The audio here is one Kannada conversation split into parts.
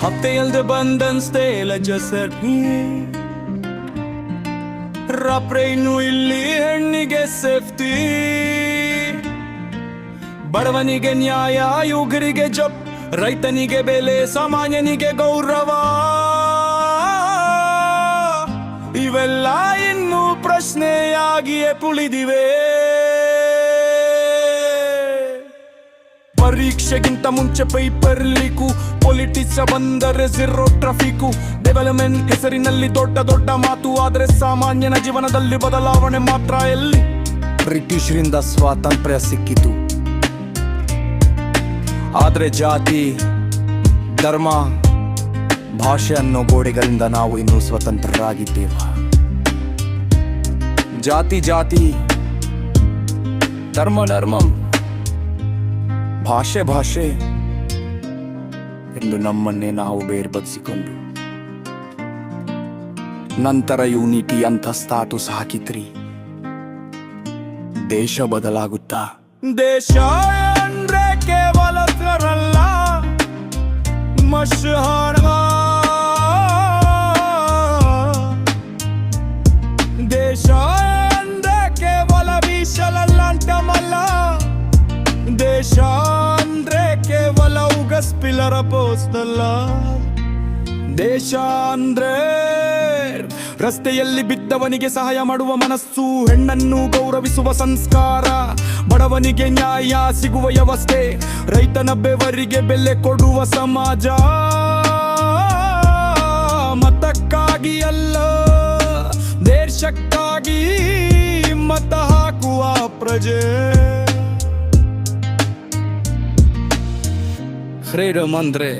ಹತ್ತೆಯಲ್ದೆ ಬಂದನ್ ಸ್ಟೇಲ ಜಸರ್ನಿ ರಾಪ್ರೆ ಇನ್ನು ಇಲ್ಲಿ ಹೆಣ್ಣಿಗೆ ಸೇಫ್ಟಿ ಬಡವನಿಗೆ ನ್ಯಾಯ ಯುಗರಿಗೆ ಜಪ್ ರೈತನಿಗೆ ಬೆಲೆ ಸಾಮಾನ್ಯನಿಗೆ ಗೌರವ ಇವೆಲ್ಲ ಇನ್ನು ಪ್ರಶ್ನೆಯಾಗಿಯೇ ಉಳಿದಿವೆ ಪರೀಕ್ಷೆಗಿಂತ ಮುಂಚೆ ಪೇಪರ್ ಲೀಕು ಪೊಲಿಟಿಕ್ಸ್ ಬಂದರೆ ಝೀರೋ ಟ್ರಾಫಿಕು ಡೆವಲಪ್ಮೆಂಟ್ ಹೆಸರಿನಲ್ಲಿ ದೊಡ್ಡ ದೊಡ್ಡ ಮಾತು ಆದರೆ ಸಾಮಾನ್ಯನ ಜೀವನದಲ್ಲಿ ಬದಲಾವಣೆ ಮಾತ್ರ ಎಲ್ಲಿ ಬ್ರಿಟಿಷರಿಂದ ಸ್ವಾತಂತ್ರ್ಯ ಸಿಕ್ಕಿತು ಆದರೆ ಜಾತಿ ಧರ್ಮ ಭಾಷೆ ಅನ್ನೋ ಗೋಡೆಗಳಿಂದ ನಾವು ಇನ್ನೂ ಸ್ವತಂತ್ರರಾಗಿದ್ದೇವ ಜಾತಿ ಜಾತಿ ಧರ್ಮ ಧರ್ಮ ಭಾಷೆ ಭಾಷೆ ಎಂದು ನಮ್ಮನ್ನೇ ನಾವು ಬೇರ್ಪಡಿಸಿಕೊಂಡು ನಂತರ ಯೂನಿಟಿ ಅಂತ ಸ್ಟಾಟಸ್ ಹಾಕಿದ್ರಿ ದೇಶ ಬದಲಾಗುತ್ತಾ ದೇಶ ಅಂದ್ರೆ ಕೇವಲ ತರಲ್ಲ ಮಶಹಾರ ದೇಶ ಅಂದ್ರೆ ಕೇವಲ ವಿಶಾಲಂಟಮಲ್ಲ ದೇಶ ಅಂದ್ರೆ ಕೇವಲ ಉಗಸ್ ಪಿಲ್ಲರ ಪೋಸ್ತಲ್ಲ ದೇಶ ಅಂದ್ರೆ ರಸ್ತೆಯಲ್ಲಿ ಬಿದ್ದವನಿಗೆ ಸಹಾಯ ಮಾಡುವ ಮನಸ್ಸು ಹೆಣ್ಣನ್ನು ಗೌರವಿಸುವ ಸಂಸ್ಕಾರ ಬಡವನಿಗೆ ನ್ಯಾಯ ಸಿಗುವ ವ್ಯವಸ್ಥೆ ರೈತನ ಬೆವರಿಗೆ ಬೆಲೆ ಕೊಡುವ ಸಮಾಜ ಮತಕ್ಕಾಗಿ ಅಲ್ಲ ದೇಶಕ್ಕಾಗಿ ಮತ ಹಾಕುವ ಪ್ರಜೆ ಫ್ರೀಡಮ್ ಅಂದ್ರೆ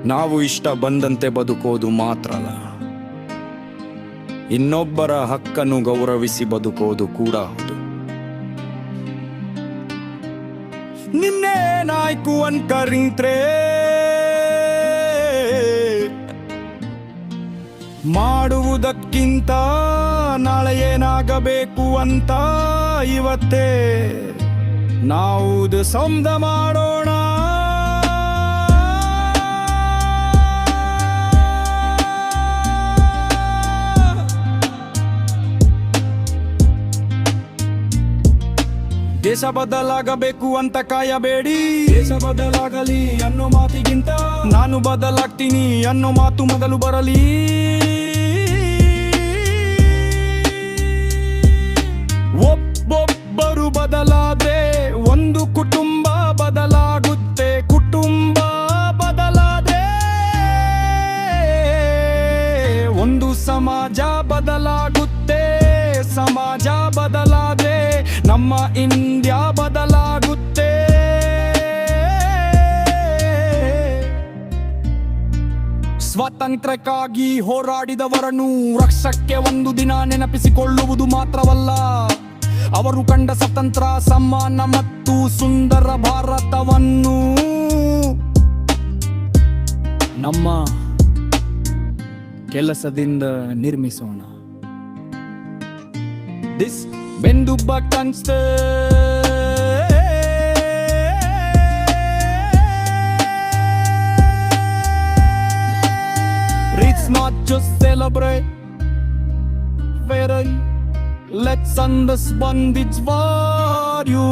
ನಾವು ಇಷ್ಟ ಬಂದಂತೆ ಬದುಕೋದು ಮಾತ್ರ ಅಲ್ಲ ಇನ್ನೊಬ್ಬರ ಹಕ್ಕನ್ನು ಗೌರವಿಸಿ ಬದುಕೋದು ಕೂಡ ಹೌದು ನಿನ್ನೇನಾಯ್ಕು ಅನ್ಕರಿಂತ್ರೆ ಮಾಡುವುದಕ್ಕಿಂತ ನಾಳೆ ಏನಾಗಬೇಕು ಅಂತ ಇವತ್ತೇ ನಾವು ಸಂಧ ಮಾಡೋಣ ದೇಶ ಬದಲಾಗಬೇಕು ಅಂತ ಕಾಯಬೇಡಿ ದೇಶ ಬದಲಾಗಲಿ ಅನ್ನೋ ಮಾತಿಗಿಂತ ನಾನು ಬದಲಾಗ್ತೀನಿ ಅನ್ನೋ ಮಾತು ಮೊದಲು ಬರಲಿ ಒಬ್ಬೊಬ್ಬರು ಬದಲಾದ್ರೆ ಒಂದು ಕುಟುಂಬ ಬದಲಾಗುತ್ತೆ ಕುಟುಂಬ ಬದಲಾದ್ರೆ ಒಂದು ಸಮಾಜ ಬದಲಾಗುತ್ತೆ ಸಮಾಜ ಬದಲಾದ್ರೆ ನಮ್ಮ ಇಂಡಿಯಾ ಬದಲಾಗುತ್ತೆ ಸ್ವಾತಂತ್ರ್ಯಕ್ಕಾಗಿ ಹೋರಾಡಿದವರನ್ನು ರಕ್ಷಕ್ಕೆ ಒಂದು ದಿನ ನೆನಪಿಸಿಕೊಳ್ಳುವುದು ಮಾತ್ರವಲ್ಲ ಅವರು ಕಂಡ ಸ್ವತಂತ್ರ ಸಮಾನ ಮತ್ತು ಸುಂದರ ಭಾರತವನ್ನು ನಮ್ಮ ಕೆಲಸದಿಂದ ನಿರ್ಮಿಸೋಣ ದಿಸ್ ಬೆಂದು ಬಕ್ಕನ್ಸ್ಟೇ It's not just celebrate very let's understand its value